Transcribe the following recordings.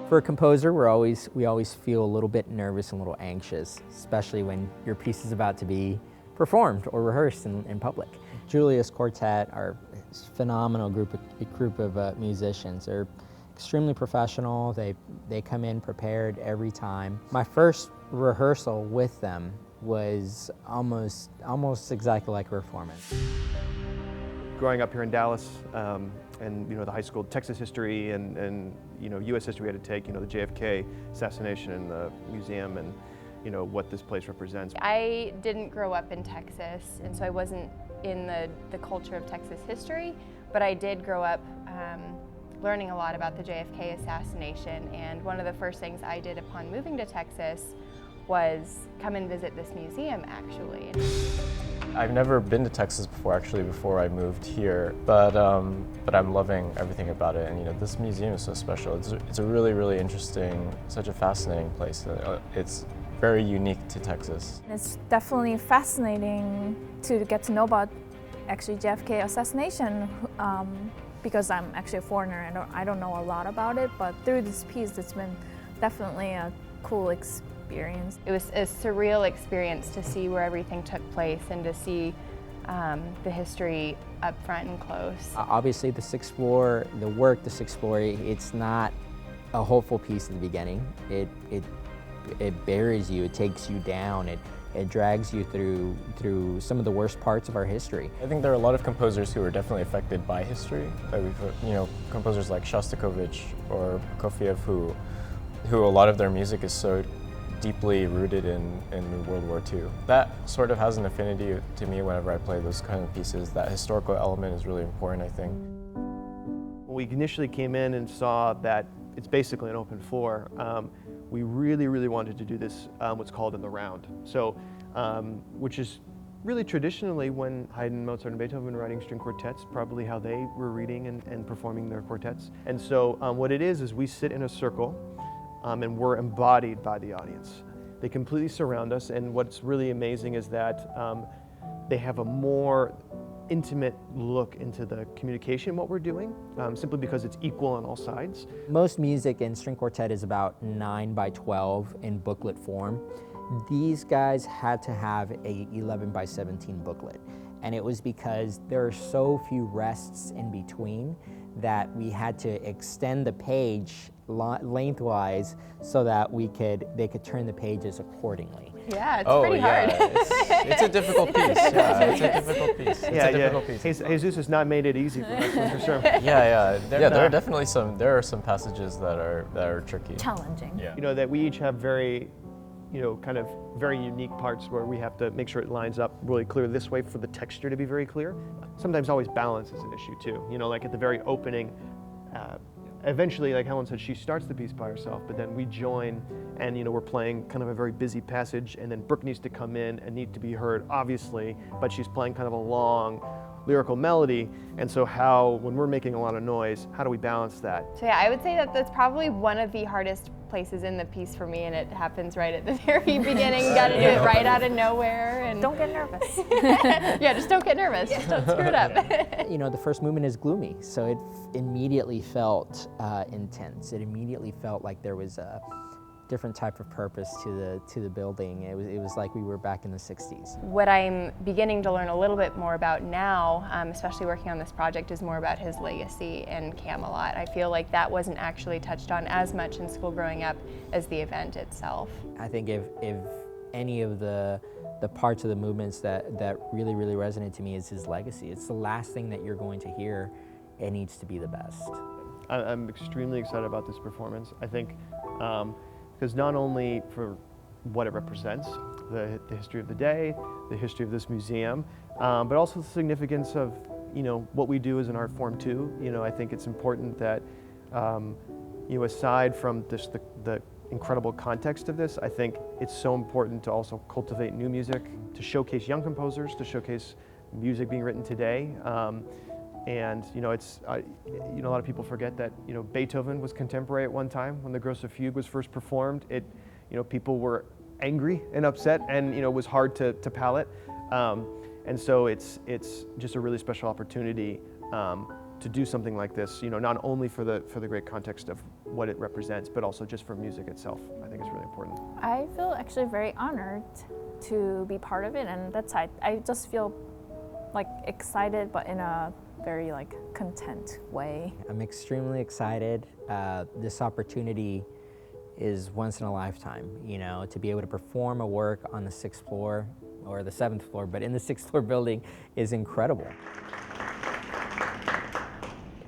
For a composer, we always feel a little bit nervous and a little anxious, especially when your piece is about to be performed or rehearsed in public. Julius Quartet are a phenomenal group of musicians. They're extremely professional. They come in prepared every time. My first rehearsal with them was almost exactly like a performance. Growing up here in Dallas, and the high school Texas history and U.S. history we had to take, the JFK assassination in the museum and what this place represents. I didn't grow up in Texas, and so I wasn't in the culture of Texas history, but I did grow up learning a lot about the JFK assassination, and one of the first things I did upon moving to Texas was come and visit this museum, actually. I've never been to Texas before I moved here, but I'm loving everything about it. And this museum is so special. It's a really, really interesting, such a fascinating place. It's very unique to Texas. It's definitely fascinating to get to know about actually JFK assassination because I'm actually a foreigner and I don't know a lot about it. But through this piece, it's been definitely a cool experience. It was a surreal experience to see where everything took place and to see the history up front and close. Obviously the sixth floor, the sixth floor, it's not a hopeful piece at the beginning. It buries you, it takes you down, it drags you through some of the worst parts of our history. I think there are a lot of composers who are definitely affected by history. Composers like Shostakovich or Prokofiev who a lot of their music is so deeply rooted in World War II. That sort of has an affinity to me whenever I play those kind of pieces. That historical element is really important, I think. When we initially came in and saw that it's basically an open floor, we really, really wanted to do this, what's called in the round. So, which is really traditionally when Haydn, Mozart, and Beethoven were writing string quartets, probably how they were reading and performing their quartets. And so what it is we sit in a circle and we're embodied by the audience. They completely surround us, and what's really amazing is that they have a more intimate look into the communication, what we're doing, simply because it's equal on all sides. Most music in string quartet is about 9 by 12 in booklet form. These guys had to have a 11 by 17 booklet, and it was because there are so few rests in between that we had to extend the page lengthwise so that they could turn the pages accordingly. Yeah, it's pretty hard. It's a difficult piece. Yeah, it's a difficult piece. It's a difficult piece. Jesus has not made it easy for us, for sure. There are definitely some passages that are tricky. Challenging. Yeah. That we each have very, kind of very unique parts where we have to make sure it lines up really clear this way for the texture to be very clear. Sometimes always balance is an issue too. Like at the very opening, eventually, like Helen said, she starts the piece by herself, but then we join and we're playing kind of a very busy passage, and then Brooke needs to come in and need to be heard, obviously, but she's playing kind of a long lyrical melody, and so when we're making a lot of noise, how do we balance that? So yeah, I would say that that's probably one of the hardest places in the piece for me, and it happens right at the very beginning. You gotta do it right out of nowhere. And don't get nervous. Yeah, just don't get nervous. Just don't screw it up. The first movement is gloomy, so it immediately felt intense. It immediately felt like there was a different type of purpose to the building. It was like we were back in the 60s. What I'm beginning to learn a little bit more about now, especially working on this project, is more about his legacy in Camelot. I feel like that wasn't actually touched on as much in school growing up as the event itself. I think if any of the parts of the movements that really, really resonate to me is his legacy. It's the last thing that you're going to hear. It needs to be the best. I'm extremely excited about this performance. I think because not only for what it represents, the history of the day, the history of this museum, but also the significance of what we do as an art form too. I think it's important that aside from just the incredible context of this, I think it's so important to also cultivate new music, to showcase young composers, to showcase music being written today. And it's a lot of people forget that Beethoven was contemporary at one time when the Grosse Fuge was first performed. People were angry and upset, and it was hard to palate. And so it's just a really special opportunity to do something like this, not only for the great context of what it represents, but also just for music itself. I think it's really important. I feel actually very honored to be part of it, and that's I just feel like excited, but in a very like content way. I'm extremely excited. This opportunity is once in a lifetime, to be able to perform a work on the 6th floor or the 7th floor, but in the 6th floor building is incredible.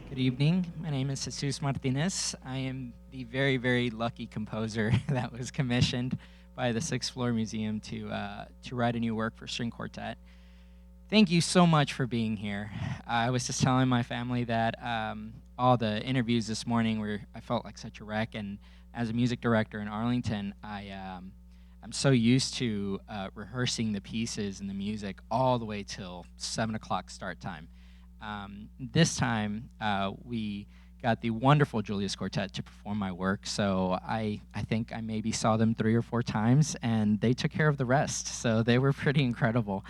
Good evening. My name is Jesus Martinez. I am the very, very lucky composer that was commissioned by the 6th Floor Museum to write a new work for string quartet. Thank you so much for being here. I was just telling my family that all the interviews this morning I felt like such a wreck, and as a music director in Arlington, I'm so used to rehearsing the pieces and the music all the way till 7 o'clock start time. This time, we got the wonderful Julius Quartet to perform my work, so I think I maybe saw them 3 or 4 times, and they took care of the rest, so they were pretty incredible.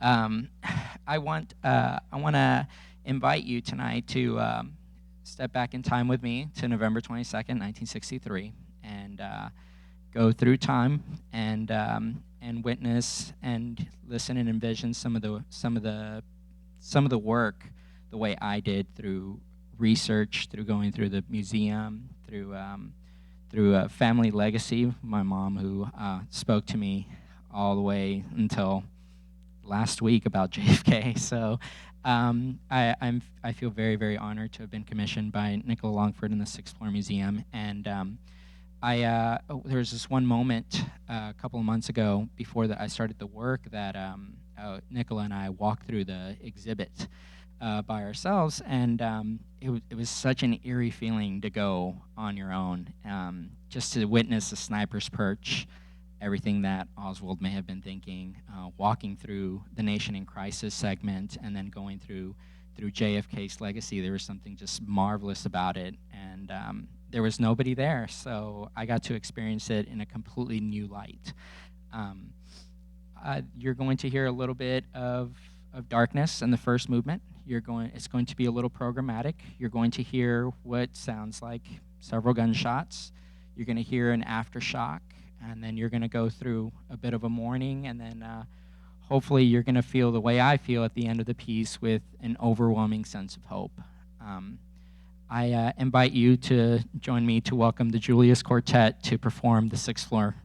I want to invite you tonight to step back in time with me to November 22nd, 1963, and go through time and witness and listen and envision some of the work the way I did, through research, through going through the museum, through family legacy. My mom, who spoke to me all the way until last week about JFK. So I feel very, very honored to have been commissioned by Nicola Longford in the 6th Floor Museum. And there was this one moment a couple of months ago before I started the work that Nicola and I walked through the exhibit by ourselves, and it was such an eerie feeling to go on your own, just to witness the sniper's perch, everything that Oswald may have been thinking, walking through the Nation in Crisis segment, and then going through JFK's legacy. There was something just marvelous about it, and there was nobody there, so I got to experience it in a completely new light. You're going to hear a little bit of darkness in the first movement. It's going to be a little programmatic. You're going to hear what sounds like several gunshots. You're going to hear an aftershock, and then you're going to go through a bit of a mourning, and then hopefully you're going to feel the way I feel at the end of the piece, with an overwhelming sense of hope. I invite you to join me to welcome the Julius Quartet to perform the 6th Floor.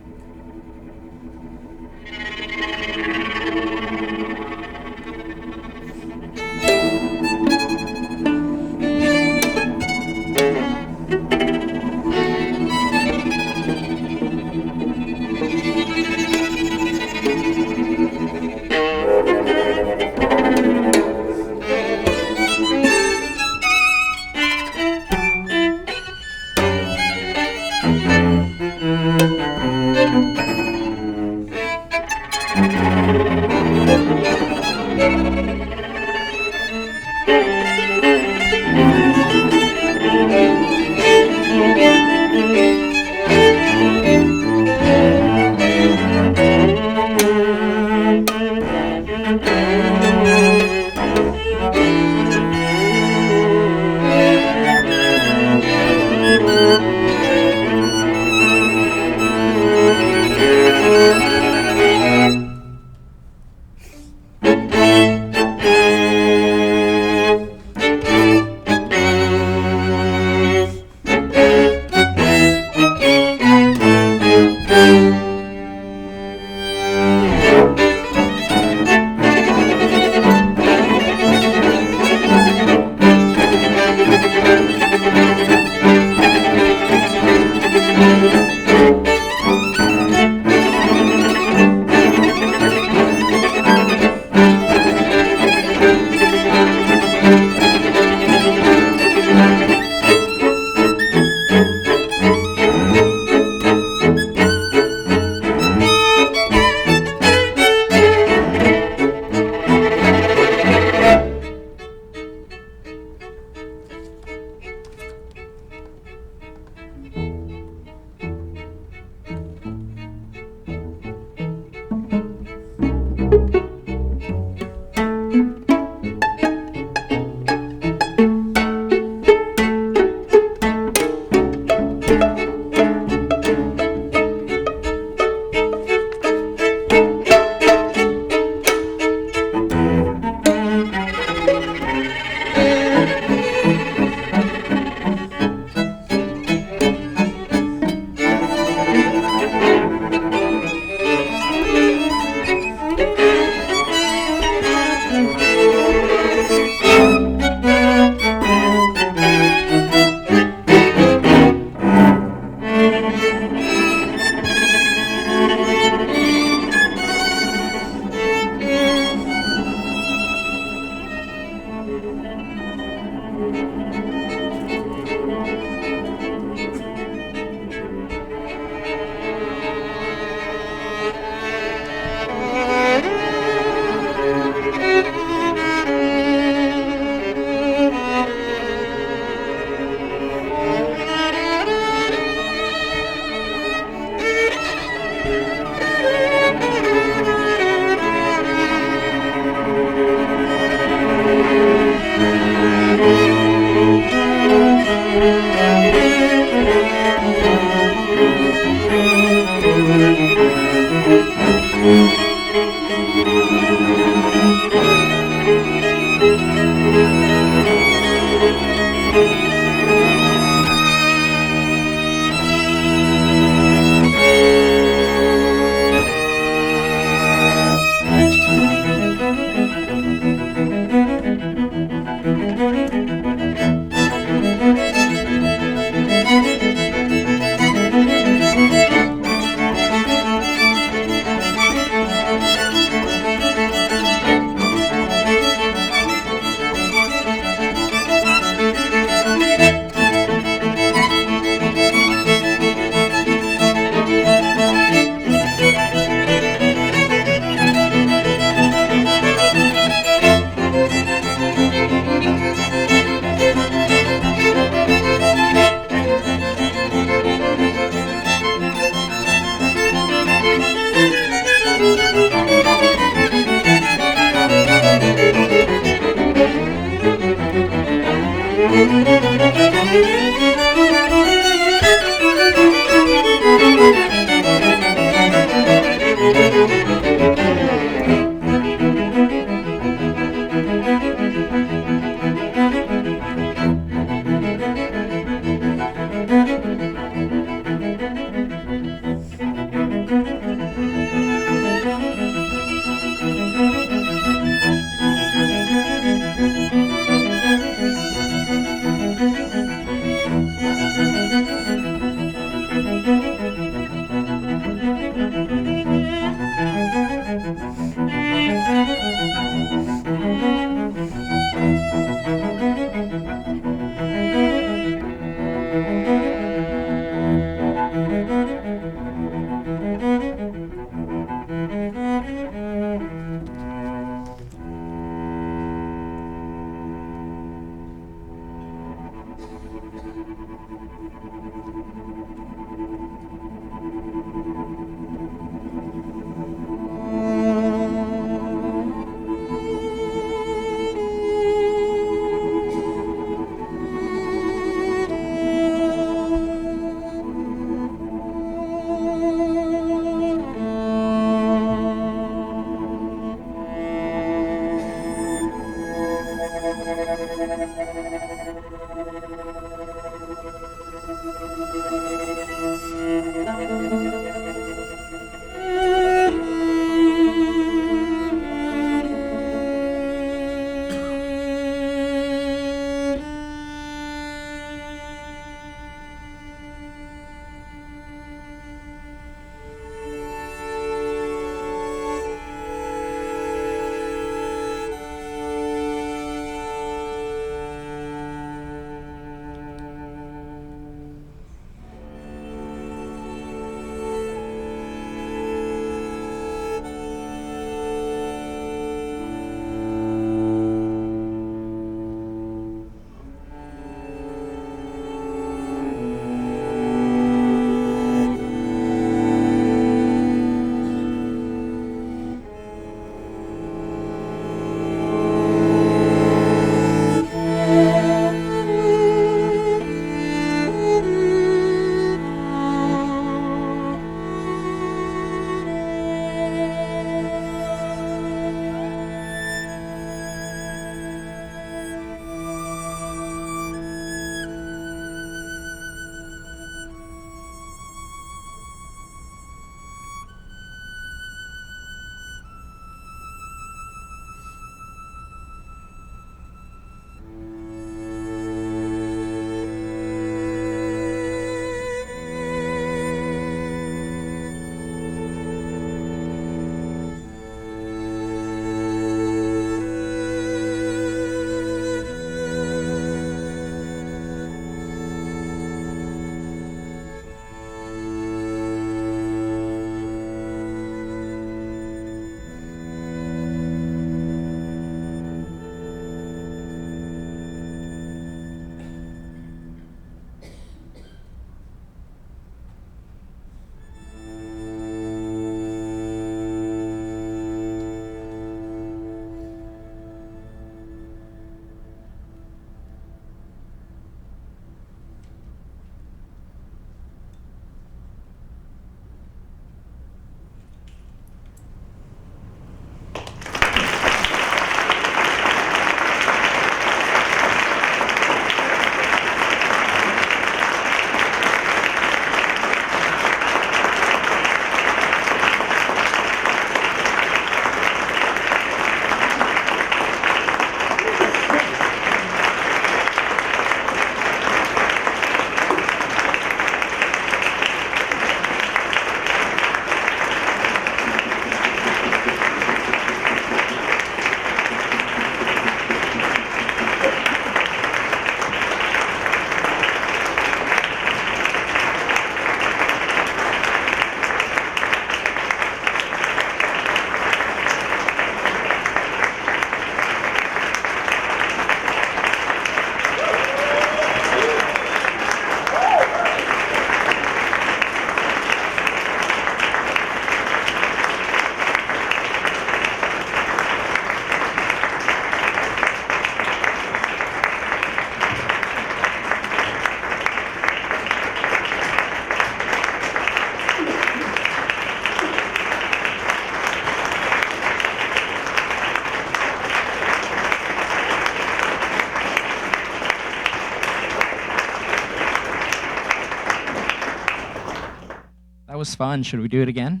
was fun. Should we do it again?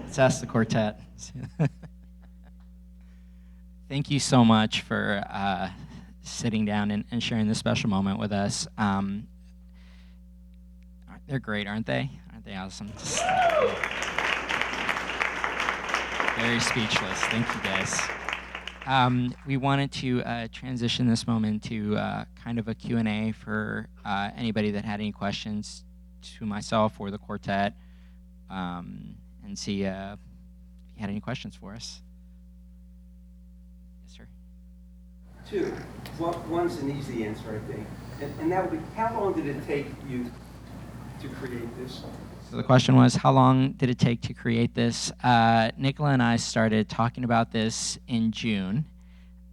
Let's ask the quartet. Thank you so much for sitting down and sharing this special moment with us. They're great, aren't they? Aren't they awesome? Very speechless. Thank you, guys. We wanted to transition this moment to kind of a Q&A for anybody that had any questions to myself or the quartet, and see if you had any questions for us. Yes, sir. Two. One's an easy answer, I think. And that would be, how long did it take you to create this? So the question was, how long did it take to create this? Nicola and I started talking about this in June.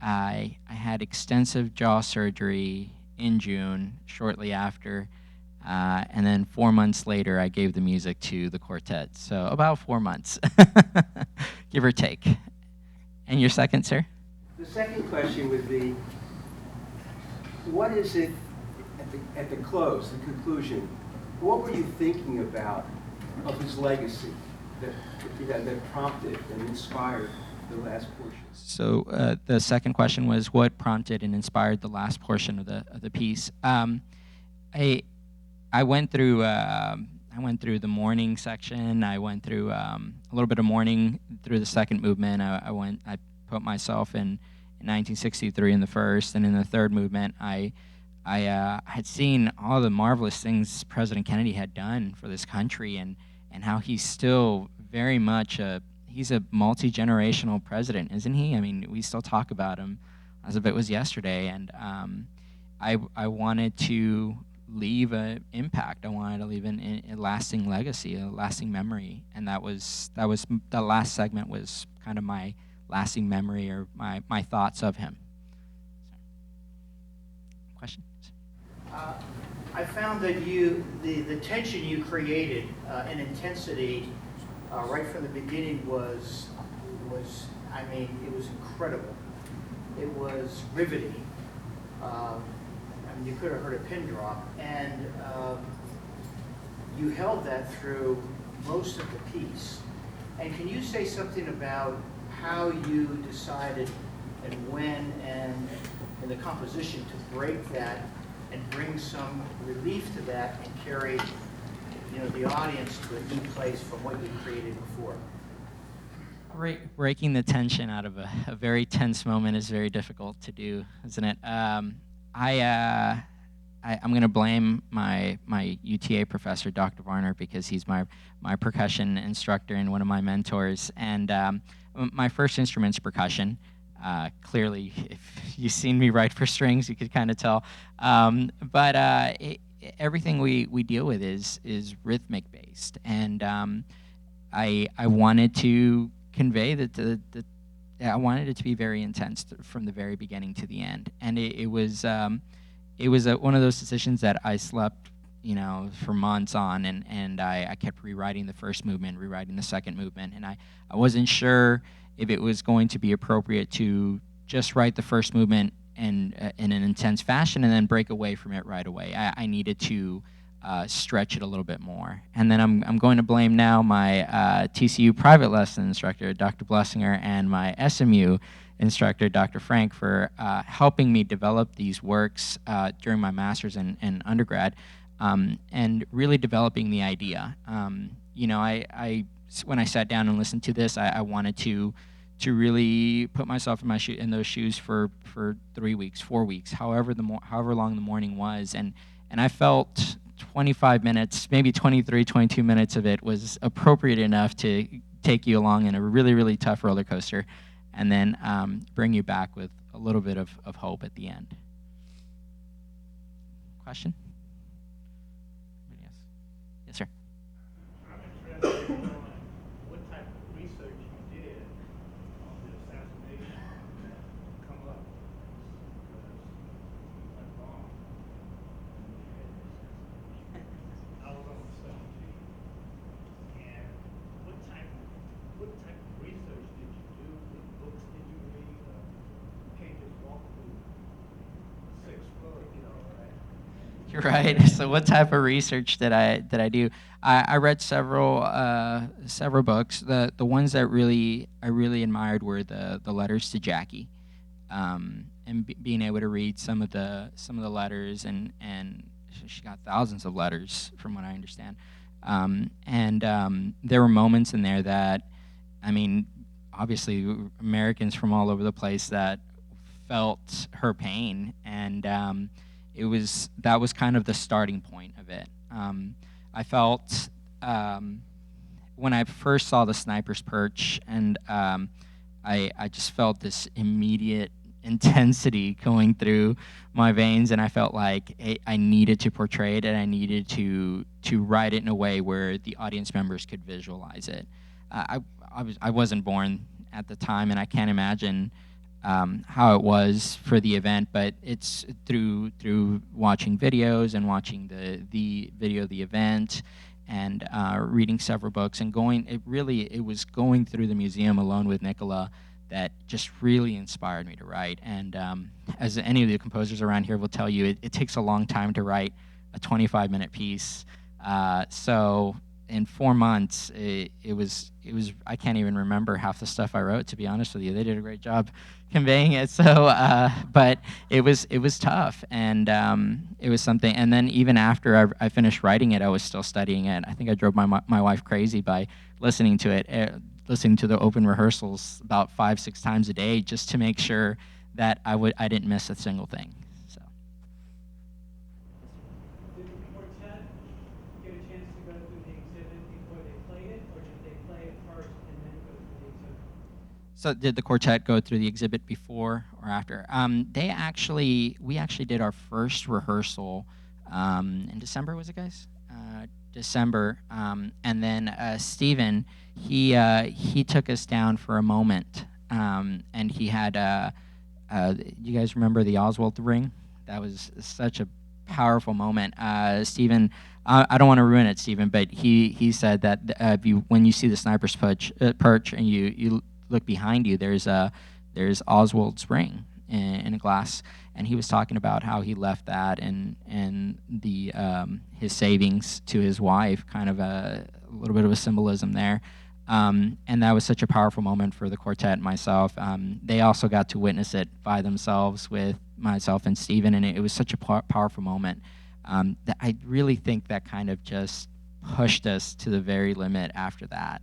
I had extensive jaw surgery in June, shortly after, and then 4 months later, I gave the music to the quartet. So about 4 months, give or take. And your second, sir? The second question would be, what is it at the close, the conclusion? What were you thinking about of his legacy that prompted and inspired the last portion? So the second question was, what prompted and inspired the last portion of the piece? I went through the morning section. I went through a little bit of mourning through the second movement. I put myself in 1963 in the first, and in the third movement, I had seen all the marvelous things President Kennedy had done for this country, and how he's still very much he's a multi-generational president, isn't he? I mean, we still talk about him as if it was yesterday, and I wanted to leave an impact. I wanted to leave a lasting legacy, a lasting memory, and that was the last segment was kind of my lasting memory or my thoughts of him. Question? I found that the tension you created and intensity right from the beginning was, I mean, it was incredible. It was riveting. I mean, you could have heard a pin drop, and you held that through most of the piece. And can you say something about how you decided and when and in the composition to break that and bring some relief to that and carry, the audience to a new place from what you created before? Breaking the tension out of a very tense moment is very difficult to do, isn't it? I'm going to blame my UTA professor, Dr. Varner, because he's my percussion instructor and one of my mentors. And my first instrument's percussion. Clearly, if you've seen me write for strings, you could kind of tell. But everything we deal with is rhythmic based, and I wanted to convey that I wanted it to be very intense from the very beginning to the end, and it was one of those decisions that I slept, for months on, and I kept rewriting the first movement, rewriting the second movement, and I wasn't sure if it was going to be appropriate to just write the first movement and in an intense fashion and then break away from it right away. I needed to stretch it a little bit more. And then I'm going to blame now my TCU private lesson instructor, Dr. Blessinger, and my SMU instructor, Dr. Frank, for helping me develop these works during my master's and undergrad, and really developing the idea. When I sat down and listened to this, I wanted to really put myself in those shoes for 3 weeks, 4 weeks, however long the morning was, and I felt 25 minutes, maybe 23, 22 minutes of it was appropriate enough to take you along in a really, really tough roller coaster, and then bring you back with a little bit of hope at the end. Question? Yes, sir. I'm interested in knowing what type of research you did on the assassination to come up with this, because it went wrong. I was on the 17th, and what type of research did you do? What books did you read? You can't just walk through the 6th floor, right? Right. So what type of research did I do? I read several books. The ones that I really admired were the letters to Jackie, and being able to read some of the letters, and she got thousands of letters from what I understand. There were moments in there that, I mean, obviously Americans from all over the place that felt her pain, and that was kind of the starting point of it. I felt when I first saw the sniper's perch, and I just felt this immediate intensity going through my veins, and I felt like I needed to portray it, and I needed to write it in a way where the audience members could visualize it. I wasn't born at the time, and I can't imagine how it was for the event, but it's through watching videos and watching the video of the event, and reading several books, and it was going through the museum alone with Nicola that just really inspired me to write. And as any of the composers around here will tell you, it takes a long time to write a 25-minute piece. So in 4 months, it was I can't even remember half the stuff I wrote, to be honest with you. They did a great job conveying it. So, but it was tough, and it was something. And then even after I finished writing it, I was still studying it. I think I drove my wife crazy by listening to it, listening to the open rehearsals about 5-6 times a day, just to make sure that I didn't miss a single thing. So. Did the quartet get a chance to go through the exhibit before they played it, or did they play it first and then go through the exhibit? So did the quartet go through the exhibit before or after? We actually did our first rehearsal in December, was it, guys? December, and then Stephen, he took us down for a moment, and he had, you guys remember the Oswald ring? That was such a powerful moment. Stephen, I don't want to ruin it, Stephen, but he said that when you see the sniper's perch and you look behind you, there's Oswald's ring in a glass, and he was talking about how he left that and the his savings to his wife, kind of a little bit of a symbolism there, and that was such a powerful moment for the quartet and myself. They also got to witness it by themselves with myself and Stephen, and it was such a powerful moment that I really think that kind of just pushed us to the very limit after that.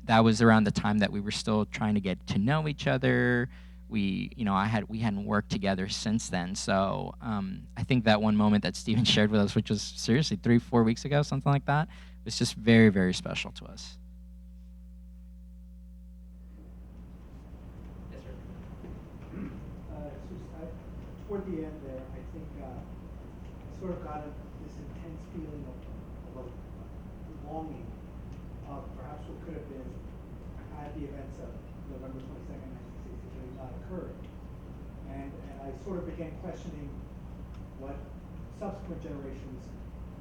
That was around the time that we were still trying to get to know each other. We hadn't worked together since then. So I think that one moment that Stephen shared with us, which was seriously 3-4 weeks ago, something like that, was just very, very special to us. Yes, sir. Toward the end there, I think I sort of got this intense feeling of longing of perhaps what could have been had the events of November 22nd, 1963 not occurred. And I sort of began questioning what subsequent generations,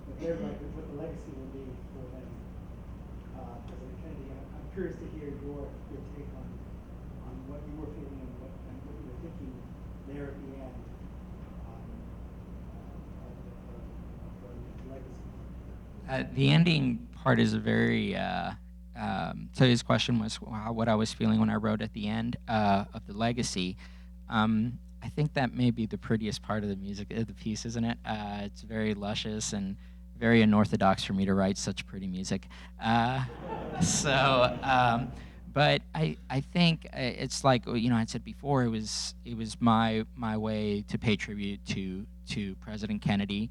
what the legacy will be for them. President Kennedy, I'm curious to hear your take on what you were feeling and what you were thinking there at the end of the legacy. The ending part is a very, so his question was what I was feeling when I wrote at the end of the legacy. I think that may be the prettiest part of the music, of the piece, isn't it? It's very luscious and very unorthodox for me to write such pretty music. But I think it's like, I said before, it was my way to pay tribute to President Kennedy.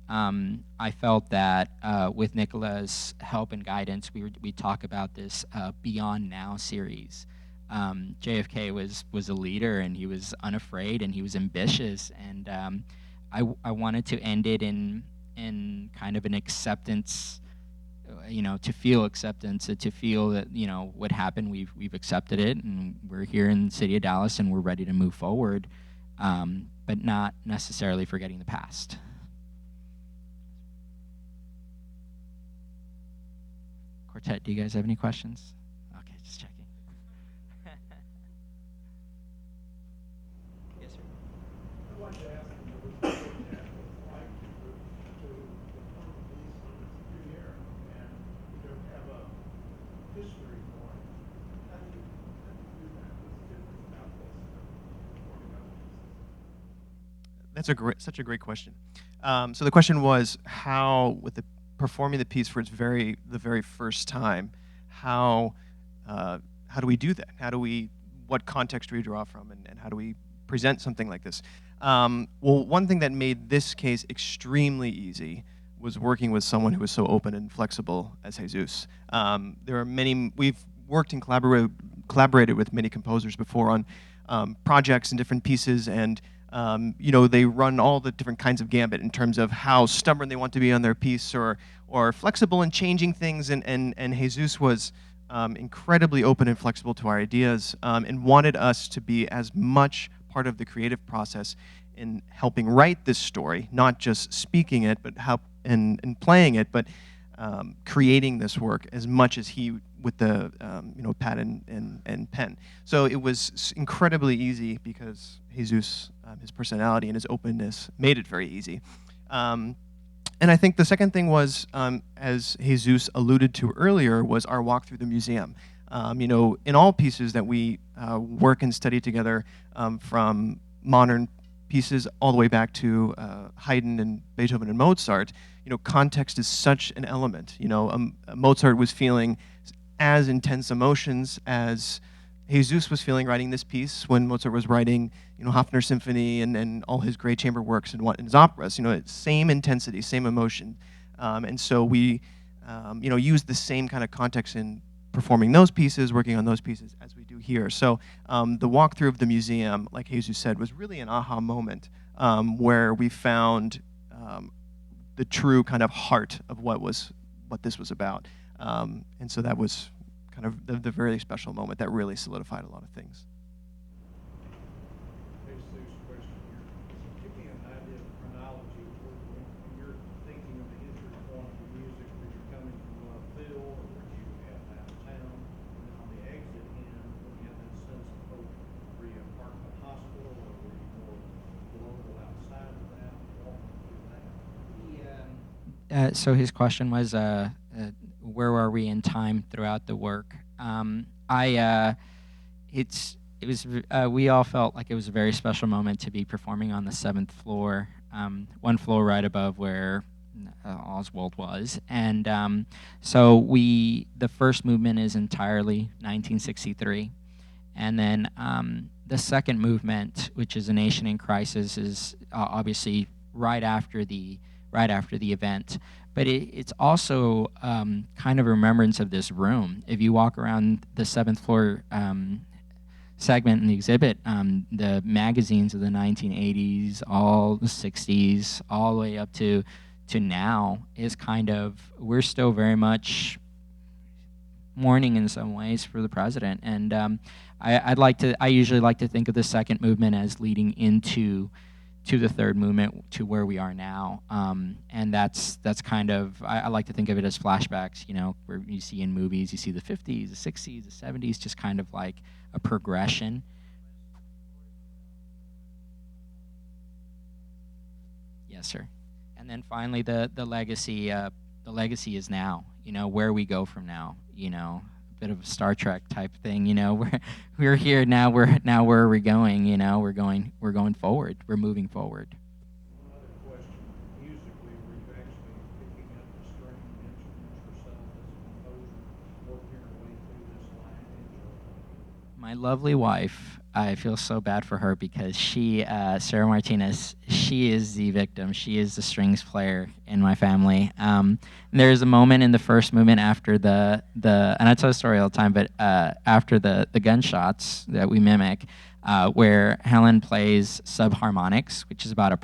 I felt that with Nicola's help and guidance, we talk about this Beyond Now series. JFK was a leader, and he was unafraid, and he was ambitious, and I wanted to end it in kind of an acceptance, to feel acceptance, to feel that what happened, we've accepted it, and we're here in the city of Dallas, and we're ready to move forward, but not necessarily forgetting the past. Quartet, do you guys have any questions? Okay, just checking. Yes, sir. I wanted to ask you what the quartet was like That's such a great question. So the question was how, with the performing the piece for the very first time, how do we do that? What context do we draw from, and how do we present something like this? Well, one thing that made this case extremely easy was working with someone who was so open and flexible as Jesus. We've worked and collaborated with many composers before on projects and different pieces, and they run all the different kinds of gambit in terms of how stubborn they want to be on their piece, or flexible in changing things, and Jesus was incredibly open and flexible to our ideas, and wanted us to be as much part of the creative process in helping write this story, not just speaking it, but and playing it, but creating this work as much as he with the pad and pen. So it was incredibly easy because Jesus, his personality and his openness made it very easy. And I think the second thing was, as Jesus alluded to earlier, was our walk through the museum. In all pieces that we work and study together, from modern pieces all the way back to Haydn and Beethoven and Mozart, context is such an element. Mozart was feeling as intense emotions as Jesus was feeling writing this piece when Mozart was writing, Hofner Symphony and all his great chamber works and his operas. Same intensity, same emotion, and so we, use the same kind of context in performing those pieces, working on those pieces as we do here. So the walkthrough of the museum, like Jesus said, was really an aha moment where we found the true kind of heart of what this was about. And so that was kind of the very special moment that really solidified a lot of things. Jesus question here. Give me an idea of chronology when you're thinking of the entry point of the music. Were you coming from left field, or were you at downtown? And then on the exit end, when you had that sense of hope, were you at Parkland Hospital, or were you more local outside of that? Walk through that. So his question was, where are we in time throughout the work? We all felt like it was a very special moment to be performing on the 7th floor, one floor right above where Oswald was, and so the first movement is entirely 1963, and then the second movement, which is A Nation in Crisis, is obviously right after the event. But it's also kind of a remembrance of this room. If you walk around the 7th floor segment in the exhibit, the magazines of the 1980s, all the 60s, all the way up to now is kind of, we're still very much mourning in some ways for the president. And I usually like to think of the second movement as leading into the third movement, to where we are now, and that's kind of, I like to think of it as flashbacks, where you see in movies, you see the 50s, the 60s, the 70s, just kind of like a progression. Yes, sir. And then finally, the legacy is now, where we go from now, a bit of a Star Trek type thing, we're here now, where are we going, we're going forward, we're moving forward. One other question, musically, were you actually picking up the string instruments yourself as a composer, working your way through this lineage? My lovely wife, I feel so bad for her because she, Sarah Martinez, she is the victim. She is the strings player in my family. There's a moment in the first movement after and I tell the story all the time, but after the gunshots that we mimic, where Helen plays subharmonics, which is about a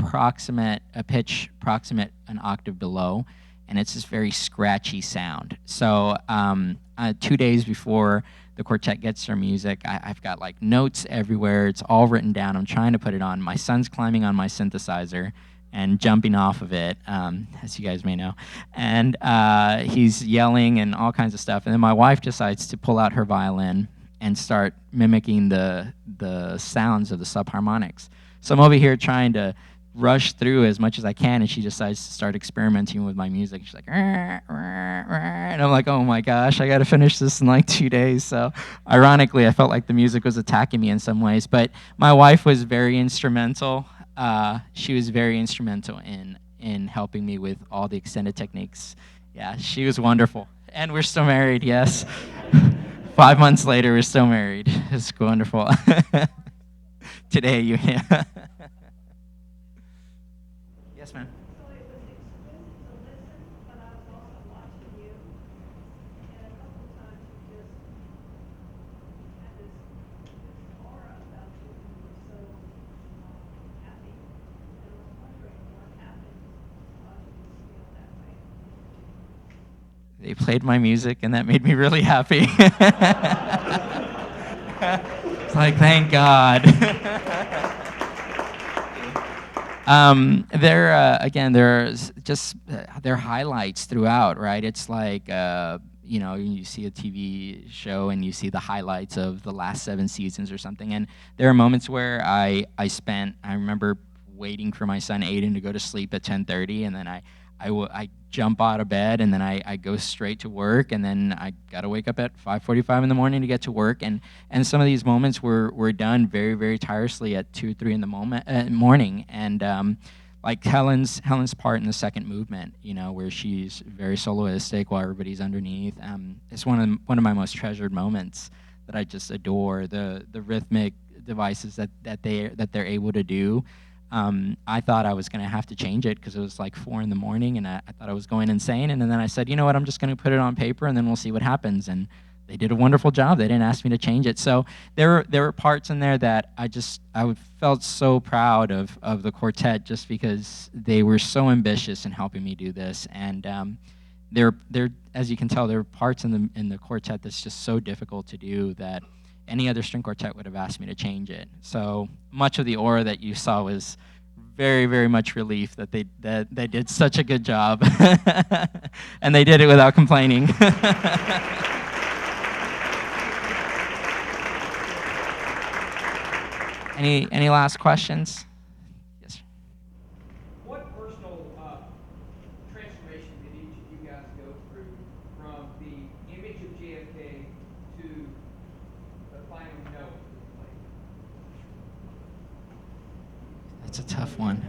pitch approximate an octave below, and it's this very scratchy sound. So 2 days before the quartet gets their music, I've got like notes everywhere. It's all written down. I'm trying to put it on. My son's climbing on my synthesizer and jumping off of it, as you guys may know. And he's yelling and all kinds of stuff. And then my wife decides to pull out her violin and start mimicking the sounds of the subharmonics. So I'm over here trying to rush through as much as I can, and she decides to start experimenting with my music. She's like, and I'm like, oh my gosh, I got to finish this in like 2 days. So ironically, I felt like the music was attacking me in some ways, but my wife was very instrumental. she was very instrumental in helping me with all the extended techniques. Yeah, she was wonderful. And we're still married, yes. 5 months later, we're still married. It's wonderful. Today, yeah. Yes, ma'am. They played my music, and that made me really happy. It's like, thank God. There's just there are highlights throughout, right? It's like, you see a TV show and you see the highlights of the last 7 seasons or something, and there are moments where I remember waiting for my son Aiden to go to sleep at 10:30, and then I jump out of bed, and then I go straight to work, and then I gotta wake up at 5:45 in the morning to get to work, and some of these moments were done very, very tirelessly at 2, 3 in the morning, and like Helen's part in the second movement, where she's very soloistic while everybody's underneath. It's one of my most treasured moments that I just adore. The rhythmic devices that they're able to do. I thought I was going to have to change it because it was like 4 in the morning, and I thought I was going insane. And then I said, you know what, I'm just going to put it on paper, and then we'll see what happens. And they did a wonderful job. They didn't ask me to change it. So there were parts in there that I felt so proud of the quartet, just because they were so ambitious in helping me do this. And there, as you can tell, there are parts in the quartet that's just so difficult to do that any other string quartet would have asked me to change it. So much of the aura that you saw was very, very much relief that they did such a good job, and they did it without complaining. Any last questions? Yes. What personal transformation did each of you guys go through from the image of JFK to the final note? That's a tough one.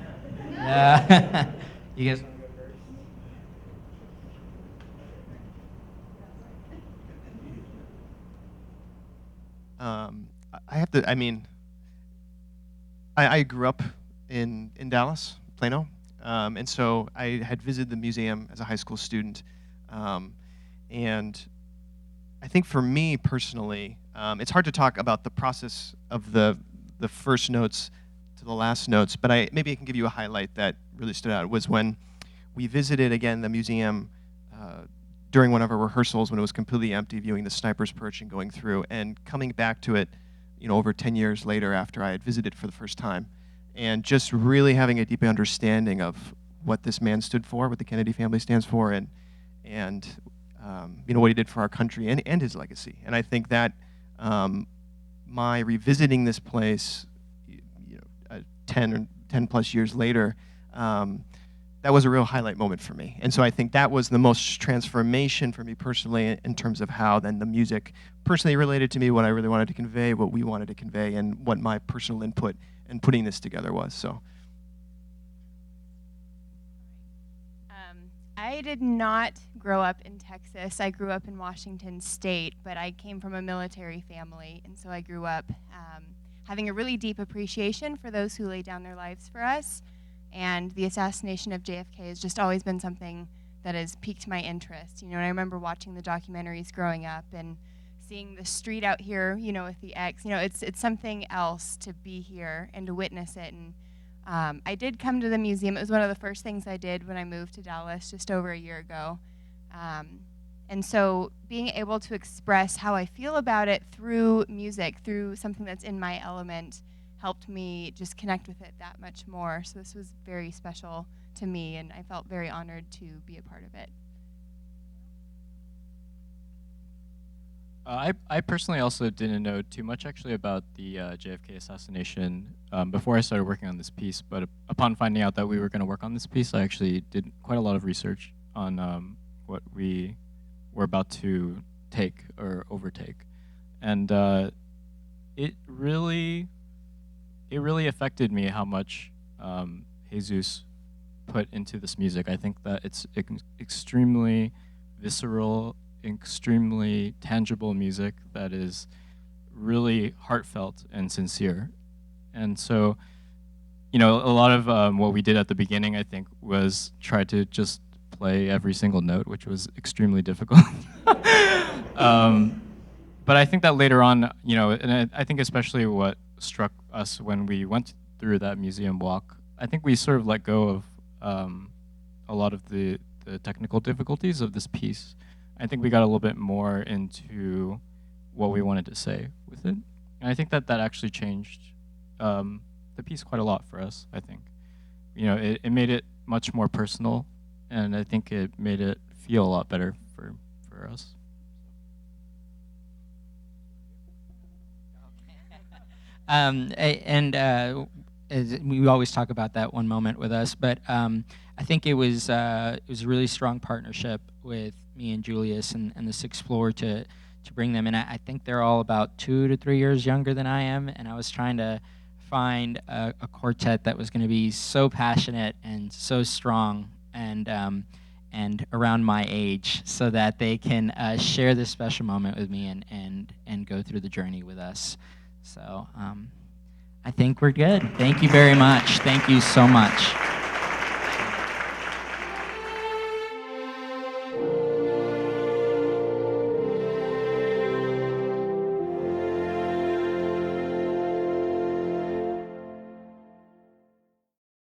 Yeah. You guys want to go first? I grew up in Dallas, Plano, and so I had visited the museum as a high school student, and I think for me personally, it's hard to talk about the process of the first notes to the last notes, but maybe I can give you a highlight that really stood out. It was when we visited again the museum during one of our rehearsals when it was completely empty, viewing the Sniper's Perch and going through, and coming back to it, over 10 years later after I had visited for the first time, and just really having a deep understanding of what this man stood for, what the Kennedy family stands for, and what he did for our country and his legacy. And I think that my revisiting this place, 10 plus years later, that was a real highlight moment for me. And so I think that was the most transformation for me personally in terms of how then the music personally related to me, what I really wanted to convey, what we wanted to convey, and what my personal input in putting this together was. So. I did not grow up in Texas. I grew up in Washington State, but I came from a military family, and so I grew up having a really deep appreciation for those who laid down their lives for us. And the assassination of JFK has just always been something that has piqued my interest. And I remember watching the documentaries growing up and seeing the street out here, with the X. It's something else to be here and to witness it. And I did come to the museum. It was one of the first things I did when I moved to Dallas just over a year ago. And so being able to express how I feel about it through music, through something that's in my element, helped me just connect with it that much more. So this was very special to me, and I felt very honored to be a part of it. I personally also didn't know too much actually about the JFK assassination before I started working on this piece, but upon finding out that we were going to work on this piece, I actually did quite a lot of research on what we were about to take or overtake. And it really affected me how much Jesus put into this music. I think that it's extremely visceral, extremely tangible music that is really heartfelt and sincere. And so, you know, a lot of what we did at the beginning, I think, was try to just play every single note, which was extremely difficult. But I think that later on, you know, and I think especially what struck us when we went through that museum walk, I think we sort of let go of a lot of the technical difficulties of this piece. I think we got a little bit more into what we wanted to say with it. And I think that that actually changed the piece quite a lot for us, I think. You know, it made it much more personal, and I think it made it feel a lot better for us. We always talk about that one moment with us, but I think it was a really strong partnership with me and Julius and the Sixth Floor to bring them in. I think they're all about 2 to 3 years younger than I am, and I was trying to find a quartet that was going to be so passionate and so strong and around my age, so that they can share this special moment with me and go through the journey with us. So I think we're good. Thank you very much. Thank you so much.